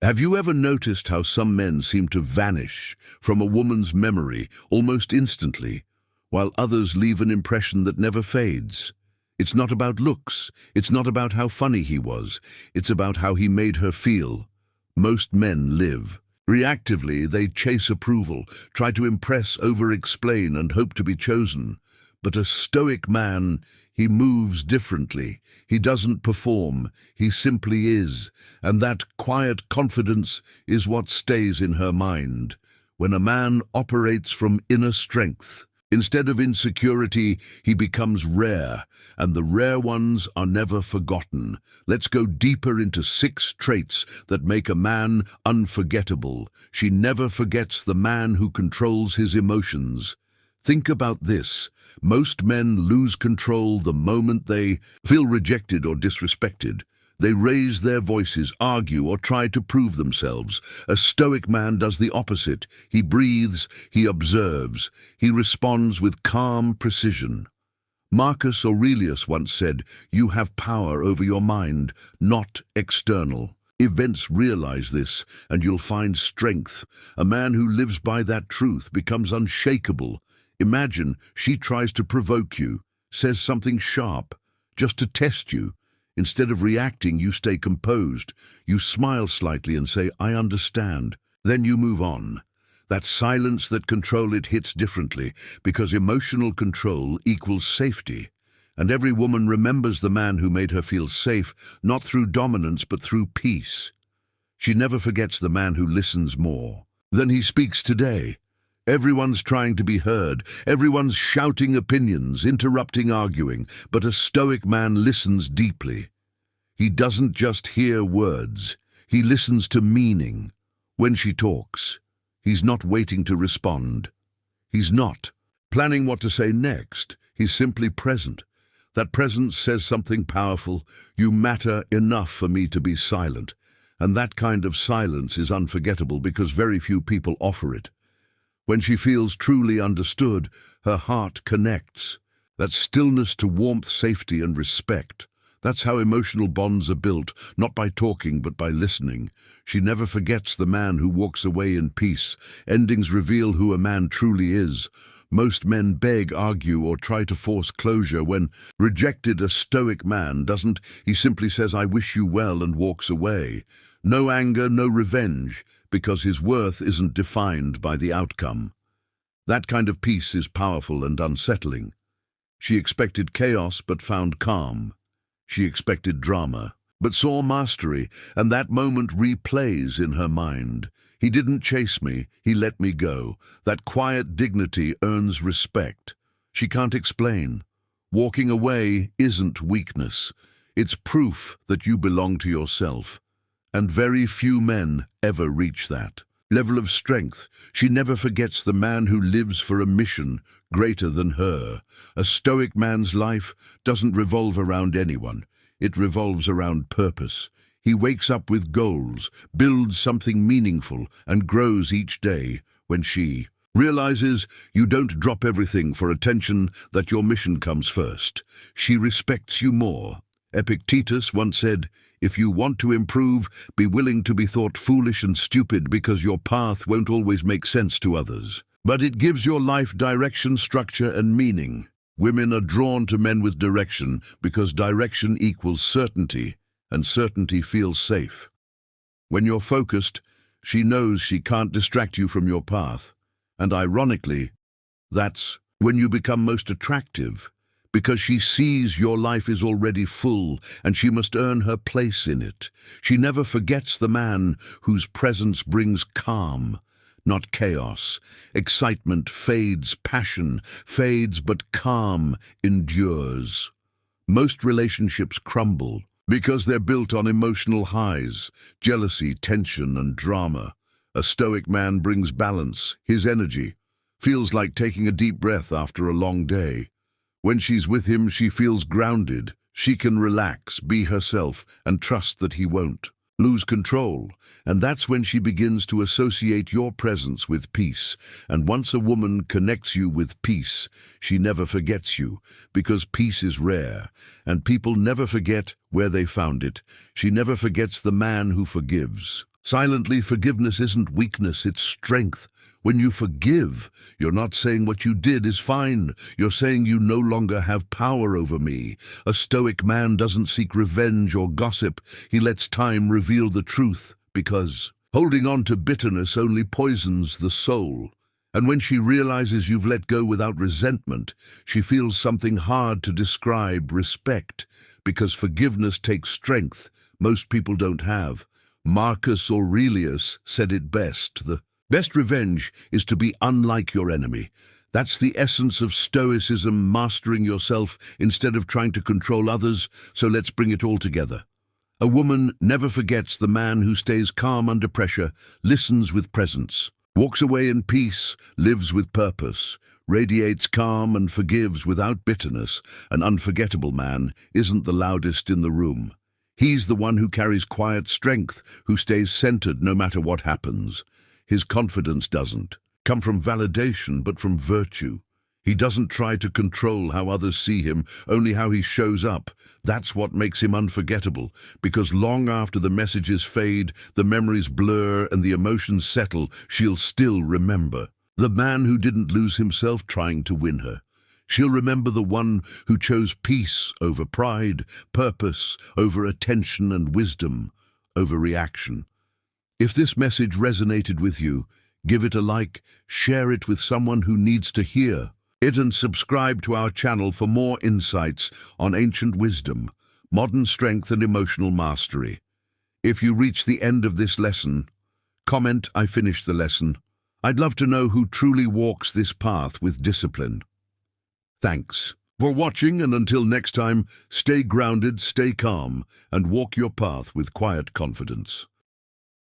Have you ever noticed how some men seem to vanish from a woman's memory almost instantly, while others leave an impression that never fades? It's not about looks, it's not about how funny he was, it's about how he made her feel. Most men live. Reactively, they chase approval, try to impress, over-explain, and hope to be chosen. But a stoic man, he moves differently. He doesn't perform, he simply is. And that quiet confidence is what stays in her mind. When a man operates from inner strength, instead of insecurity, he becomes rare, and the rare ones are never forgotten. Let's go deeper into 6 traits that make a man unforgettable. She never forgets the man who controls his emotions. Think about this. Most men lose control the moment they feel rejected or disrespected. They raise their voices, argue, or try to prove themselves. A stoic man does the opposite. He breathes, he observes, he responds with calm precision. Marcus Aurelius once said, "You have power over your mind, not external." Events realize this, and you'll find strength. A man who lives by that truth becomes unshakable. Imagine she tries to provoke you, says something sharp, just to test you. Instead of reacting, you stay composed. You smile slightly and say, "I understand." Then you move on. That silence, that control, it hits differently, because emotional control equals safety. And every woman remembers the man who made her feel safe, not through dominance, but through peace. She never forgets the man who listens more than he speaks today. Everyone's trying to be heard. Everyone's shouting opinions, interrupting, arguing. But a stoic man listens deeply. He doesn't just hear words. He listens to meaning. When she talks, he's not waiting to respond. He's not planning what to say next. He's simply present. That presence says something powerful. You matter enough for me to be silent. And that kind of silence is unforgettable because very few people offer it. When she feels truly understood, her heart connects. That stillness to warmth, safety, and respect. That's how emotional bonds are built, not by talking, but by listening. She never forgets the man who walks away in peace. Endings reveal who a man truly is. Most men beg, argue, or try to force closure. When rejected, a stoic man doesn't. He simply says, "I wish you well," and walks away. No anger, no revenge, because his worth isn't defined by the outcome. That kind of peace is powerful and unsettling. She expected chaos but found calm. She expected drama but saw mastery, and that moment replays in her mind. He didn't chase me, he let me go. That quiet dignity earns respect. She can't explain. Walking away isn't weakness. It's proof that you belong to yourself. And very few men ever reach that level of strength. She never forgets the man who lives for a mission greater than her. A stoic man's life doesn't revolve around anyone. It revolves around purpose. He wakes up with goals, builds something meaningful, and grows each day. When she realizes you don't drop everything for attention, that your mission comes first, she respects you more. Epictetus once said, "If you want to improve, be willing to be thought foolish and stupid, because your path won't always make sense to others. But it gives your life direction, structure, and meaning." Women are drawn to men with direction because direction equals certainty, and certainty feels safe. When you're focused, she knows she can't distract you from your path. And ironically, that's when you become most attractive, because she sees your life is already full and she must earn her place in it. She never forgets the man whose presence brings calm, not chaos. Excitement fades, passion fades, but calm endures. Most relationships crumble because they're built on emotional highs, jealousy, tension, and drama. A stoic man brings balance. His energy feels like taking a deep breath after a long day. When she's with him, she feels grounded. She can relax, be herself, and trust that he won't lose control. And that's when she begins to associate your presence with peace. And once a woman connects you with peace, she never forgets you, because peace is rare, and people never forget where they found it. She never forgets the man who forgives. Silently, forgiveness isn't weakness, it's strength. When you forgive, you're not saying what you did is fine. You're saying you no longer have power over me. A stoic man doesn't seek revenge or gossip. He lets time reveal the truth, because holding on to bitterness only poisons the soul. And when she realizes you've let go without resentment, she feels something hard to describe: respect, because forgiveness takes strength most people don't have. Marcus Aurelius said it best: the best revenge is to be unlike your enemy. That's the essence of Stoicism, mastering yourself instead of trying to control others. So let's bring it all together. A woman never forgets the man who stays calm under pressure, listens with presence, walks away in peace, lives with purpose, radiates calm and forgives without bitterness. An unforgettable man isn't the loudest in the room. He's the one who carries quiet strength, who stays centered no matter what happens. His confidence doesn't come from validation, but from virtue. He doesn't try to control how others see him, only how he shows up. That's what makes him unforgettable, because long after the messages fade, the memories blur, and the emotions settle, she'll still remember the man who didn't lose himself trying to win her. She'll remember the one who chose peace over pride, purpose over attention, and wisdom over reaction. If this message resonated with you, give it a like, share it with someone who needs to hear it, and subscribe to our channel for more insights on ancient wisdom, modern strength, and emotional mastery. If you reach the end of this lesson, comment, "I finished the lesson." I'd love to know who truly walks this path with discipline. Thanks for watching, and until next time, stay grounded, stay calm, and walk your path with quiet confidence.